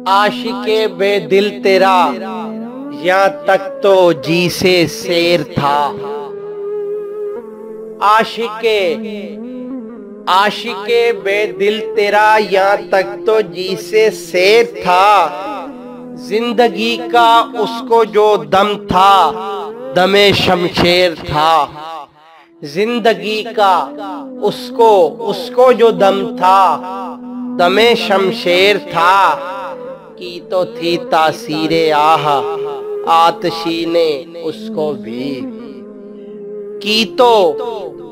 عاشقِ بے دل تیرا یہاں تک تو جی سے سیر تھا۔ عاشقِ بے دل تیرا یہاں تک تو جی سے سیر تھا۔ زندگی کا اس کو جو دم تھا دم شمشیر تھا۔ زندگی کا اس کو جو دم تھا دم شمشیر تھا۔ کی تو تھی تاثیر آہ آتشین اس کو بھی،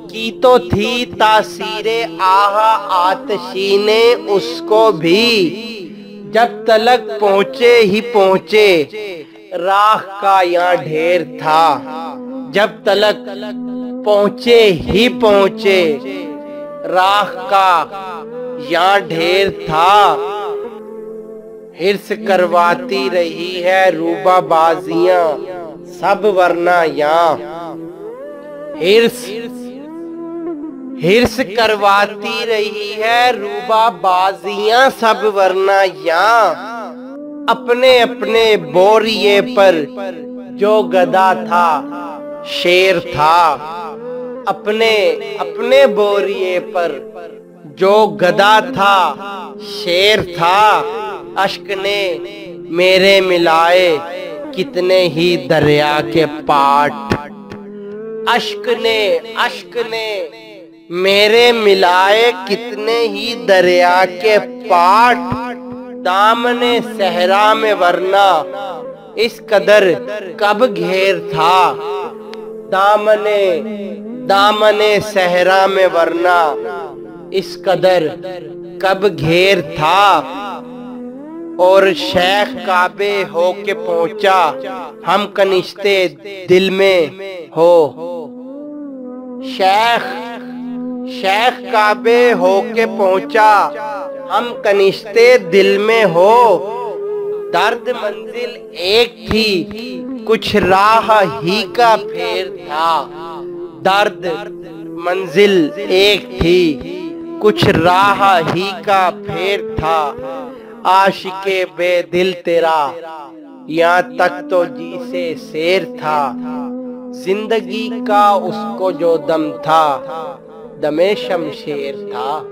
کی تو تھی تاثیر آہ آتشین اس کو بھی۔ جب تلک پہنچے ہی پہنچے راہ کا یہاں ڈھیر تھا۔ جب تلک پہنچے ہی پہنچے راہ کا یہاں ڈھیر تھا۔ حرص کرواتی رہی ہے روبہ بازیاں سب ورنہ یہاں۔ حرص کرواتی رہی ہے روبہ بازیاں سب ورنہ یہاں۔ اپنے اپنے بوریے پر جو گدا تھا شیر تھا۔ اپنے بوریے پر جو گدا تھا شیر تھا۔ اشک نے میرے ملائے کتنے ہی دریا کے پاٹ۔ اشک نے میرے ملائے کتنے ہی دریا کے پاٹ۔ دامن صحرا میں ورنہ اس قدر کب گھیر تھا۔ دامن صحرا میں ورنہ اس قدر کب گھیر تھا۔ اور شیخ کعبے ہو کے پہنچا ہم کنشتے دل میں ہو۔ شیخ کعبے ہو کے پہنچا ہم کنشتے دل میں ہو۔ درد منزل ایک تھی کچھ راہ ہی کا پھیر تھا۔ درد منزل ایک تھی کچھ راہ ہی کا پھیر تھا۔ عاشقِ بے دل تیرا یہاں تک تو جی سے سیر تھا۔ زندگی کا اس کو جو دم تھا دم شمشیر تھا۔